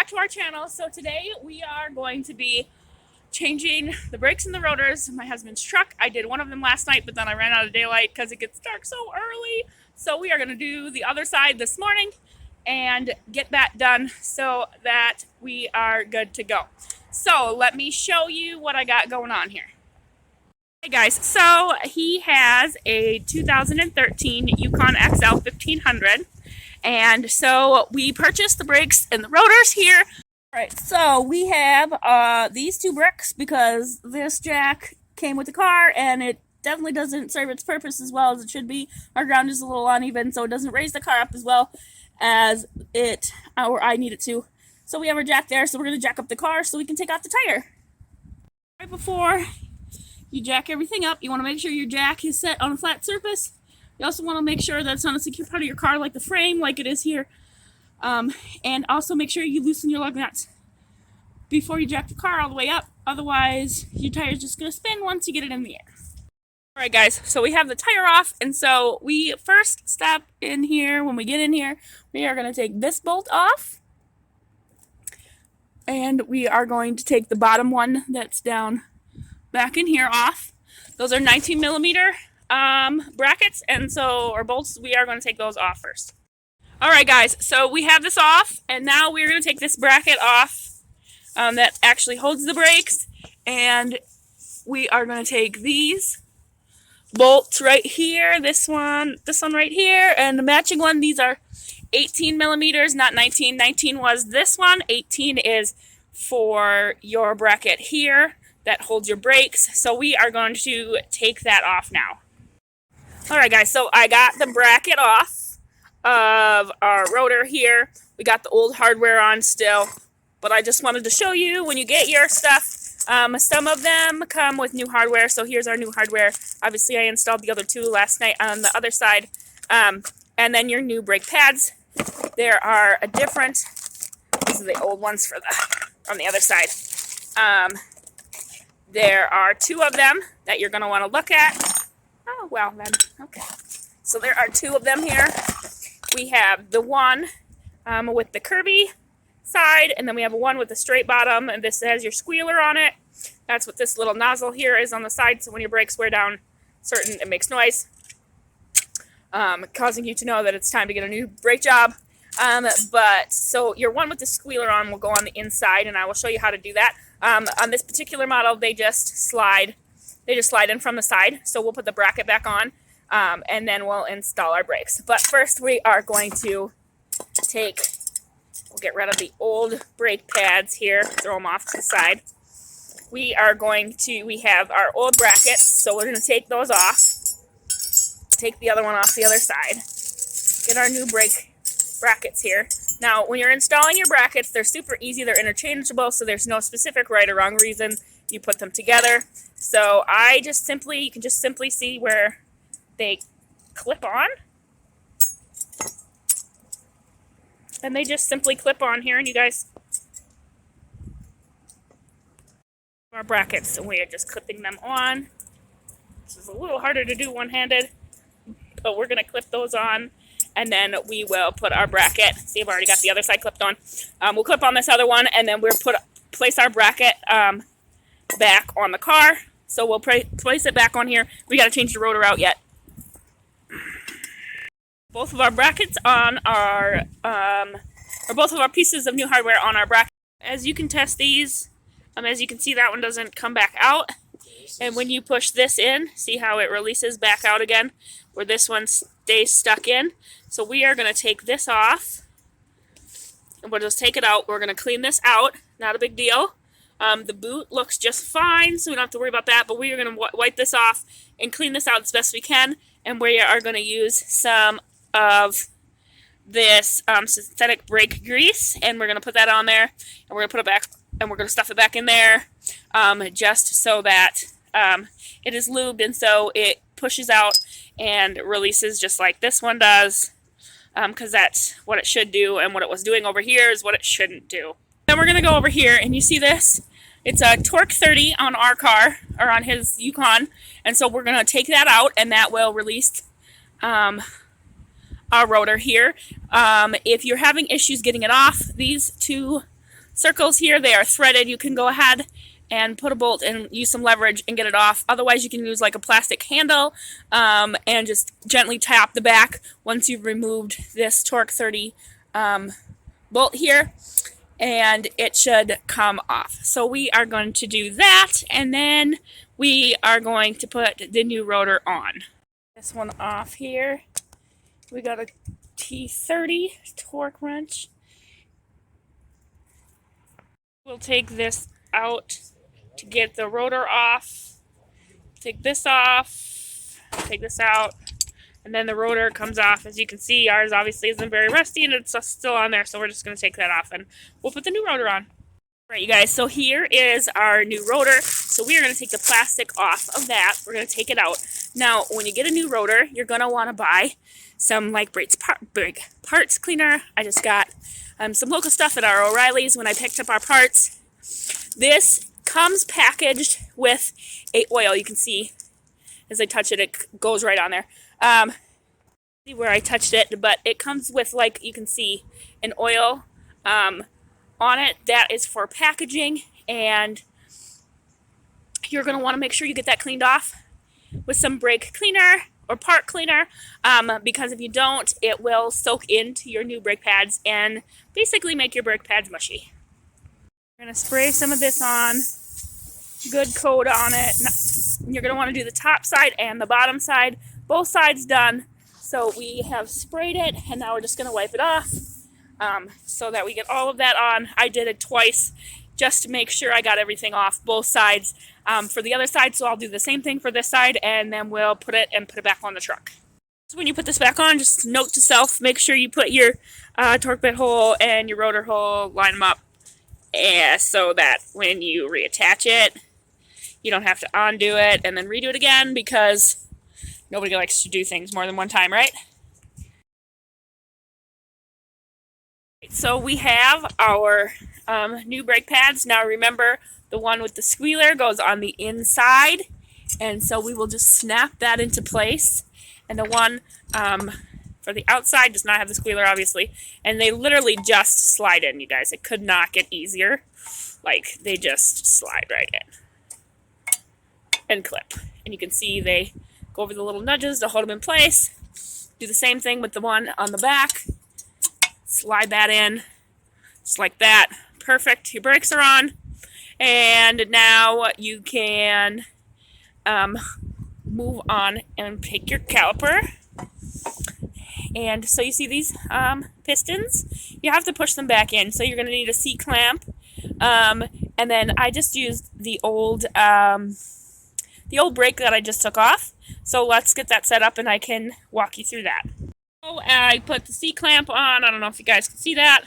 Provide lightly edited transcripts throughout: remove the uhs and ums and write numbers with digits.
back to our channel. So today we are going to be changing the brakes and the rotors in my husband's truck. I did one of them last night, but then I ran out of daylight because it gets dark so early. So we are going to do the other side this morning and get that done so that we are good to go. So let me show you what I got going on here. Hey guys, so he has a 2013 Yukon XL 1500. And so we purchased the brakes and the rotors here. All right, so we have these two bricks because this jack came with the car and it definitely doesn't serve its purpose as well as it should be. Our ground is a little uneven, so it doesn't raise the car up as well as I need it to. So we have our jack there, so we're going to jack up the car so we can take out the tire. Right before you jack everything up, you want to make sure your jack is set on a flat surface. You also want to make sure that it's on a secure part of your car, like the frame, like it is here. And also make sure you loosen your lug nuts before you jack the car all the way up. Otherwise, your tire is just going to spin once you get it in the air. Alright guys, so we have the tire off, and so we first step in here. When we get in here, we are going to take this bolt off. And we are going to take the bottom one that's down back in here off. Those are 19 millimeter brackets, and so, or bolts, we are going to take those off first. Alright guys, so we have this off, and now we're going to take this bracket off that actually holds the brakes, and we are going to take these bolts right here, this one right here, and the matching one. These are 18 millimeters, not 19. 19 was this one, 18 is for your bracket here that holds your brakes, so we are going to take that off now. Alright guys, so I got the bracket off of our rotor here. We got the old hardware on still, but I just wanted to show you when you get your stuff, some of them come with new hardware, so here's our new hardware. Obviously I installed the other two last night on the other side, and then your new brake pads. There are a different, these are the old ones for on the other side. There are two of them that you're going to want to look at. Oh, well then, okay. So there are two of them here. We have the one with the curvy side, and then we have one with the straight bottom, and this has your squealer on it. That's what this little nozzle here is on the side, so when your brakes wear down certain, it makes noise, causing you to know that it's time to get a new brake job. But so your one with the squealer on will go on the inside, and I will show you how to do that. On this particular model, they just slide in from the side. So we'll put the bracket back on, and then we'll install our brakes. But first we are going to we'll get rid of the old brake pads here, throw them off to the side. We have our old brackets, so we're going to take those off. Take the other one off the other side. Get our new brake brackets here. Now, when you're installing your brackets, they're super easy. They're interchangeable, so there's no specific right or wrong reason you put them together. So you can just simply see where they clip on. And they just simply clip on here, and you guys, our brackets, and we are just clipping them on. This is a little harder to do one-handed, but we're going to clip those on, and then we will put our bracket. See, I've already got the other side clipped on. We'll clip on this other one, and then we'll place our bracket back on the car. So we'll place it back on here. We got to change the rotor out yet. Both of our brackets on our, or both of our pieces of new hardware on our bracket. As you can test these, as you can see, that one doesn't come back out. And when you push this in, see how it releases back out again, where this one stays stuck in. So we are going to take this off, and we'll just take it out. We're going to clean this out. Not a big deal. The boot looks just fine, so we don't have to worry about that, but we are going to wipe this off and clean this out as best we can, and we are going to use some of this synthetic brake grease, and we're going to put that on there, and we're going to put it back, and we're going to stuff it back in there, just so that it is lubed, and so it pushes out and releases just like this one does, because that's what it should do, and what it was doing over here is what it shouldn't do. Then we're going to go over here, and you see this? It's a torque 30 on our car, or on his Yukon, and so we're going to take that out, and that will release our rotor here. If you're having issues getting it off, these two circles here, they are threaded. You can go ahead and put a bolt and use some leverage and get it off. Otherwise, you can use like a plastic handle and just gently tap the back once you've removed this torque 30 bolt here, and it should come off. So we are going to do that, and then we are going to put the new rotor on. This one off here. We got a T30 torque wrench. We'll take this out to get the rotor off. Take this off, take this out, and then the rotor comes off. As you can see, ours obviously isn't very rusty and it's still on there, so we're just going to take that off and we'll put the new rotor on. All right, you guys, so here is our new rotor. So we are going to take the plastic off of that. We're going to take it out. Now, when you get a new rotor, you're going to want to buy some like brake parts cleaner. I just got some local stuff at our O'Reilly's when I picked up our parts. This comes packaged with a oil. You can see as I touch it, it goes right on there. See where I touched it, but it comes with, like you can see, an oil on it that is for packaging, and you're going to want to make sure you get that cleaned off with some brake cleaner or part cleaner, because if you don't, it will soak into your new brake pads and basically make your brake pads mushy. We're going to spray some of this on, good coat on it. You're going to want to do the top side and the bottom side, both sides done. So we have sprayed it, and now we're just going to wipe it off so that we get all of that on. I did it twice just to make sure I got everything off both sides for the other side. So I'll do the same thing for this side, and then we'll put it back on the truck. So when you put this back on, just note to self, make sure you put your torque bit hole and your rotor hole, line them up, so that when you reattach it, you don't have to undo it and then redo it again, because nobody likes to do things more than one time, right? So we have our new brake pads. Now remember, the one with the squealer goes on the inside, and so we will just snap that into place. And the one for the outside does not have the squealer, obviously. And they literally just slide in, you guys. It could not get easier. Like, they just slide right in and clip. And you can see they go over the little nudges to hold them in place. Do the same thing with the one on the back. Slide that in, just like that. Perfect. Your brakes are on. And now you can move on and take your caliper. And so you see these pistons, you have to push them back in. So you're going to need a C-clamp. And then I just used the old brake that I just took off. So let's get that set up and I can walk you through that. So I put the C-clamp on. I don't know if you guys can see that.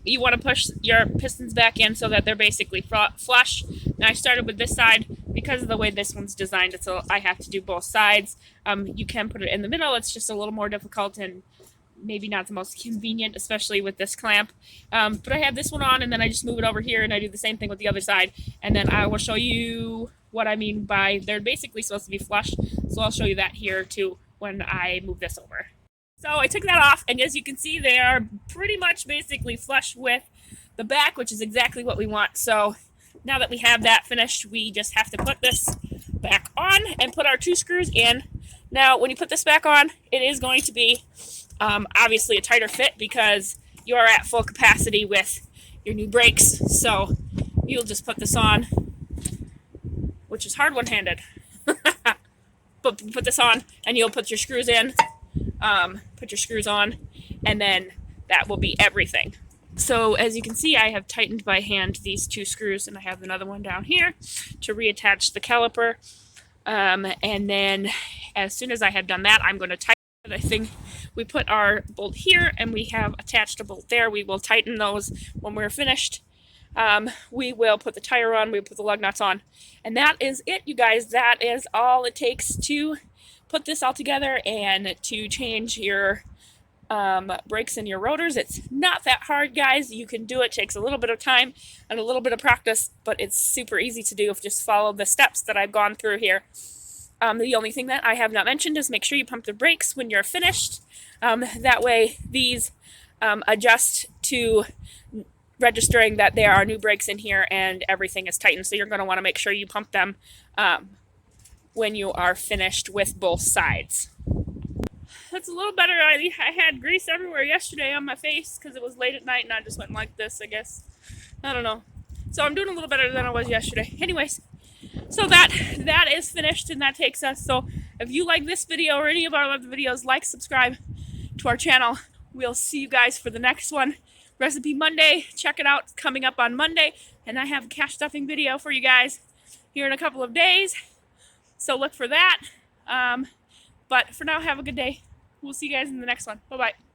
You want to push your pistons back in so that they're basically flush. Now I started with this side because of the way this one's designed. So I have to do both sides. You can put it in the middle. It's just a little more difficult and maybe not the most convenient, especially with this clamp. But I have this one on, and then I just move it over here, and I do the same thing with the other side. And then I will show you what I mean by they're basically supposed to be flush. So I'll show you that here too when I move this over. So I took that off, and as you can see, they are pretty much basically flush with the back, which is exactly what we want. So now that we have that finished, we just have to put this back on and put our 2 screws in. Now, when you put this back on, it is going to be obviously a tighter fit because you are at full capacity with your new brakes. So you'll just put this on, which is hard one-handed. But put this on, and you'll put your screws in. Put your screws on, and then that will be everything. So as you can see, I have tightened by hand these 2 screws, and I have another one down here to reattach the caliper. And then as soon as I have done that, I'm going to tighten it. I think we put our bolt here, and we have attached a bolt there. We will tighten those when we're finished. We will put the tire on, we will put the lug nuts on, and that is it, you guys. That is all it takes to put this all together and to change your brakes and your rotors. It's not that hard, guys. You can do it. It takes a little bit of time and a little bit of practice, but it's super easy to do if you just follow the steps that I've gone through here. The only thing that I have not mentioned is make sure you pump the brakes when you're finished. That way these adjust to registering that there are new brakes in here and everything is tightened. So you're going to want to make sure you pump them when you are finished with both sides. That's a little better. I had grease everywhere yesterday on my face because it was late at night and I just went like this, I guess. I don't know. So I'm doing a little better than I was yesterday. Anyways, so that is finished and that takes us. So if you like this video or any of our other videos, like, subscribe to our channel. We'll see you guys for the next one. Recipe Monday. Check it out. It's coming up on Monday. And I have a cash stuffing video for you guys here in a couple of days. So look for that. But for now, have a good day. We'll see you guys in the next one. Bye-bye.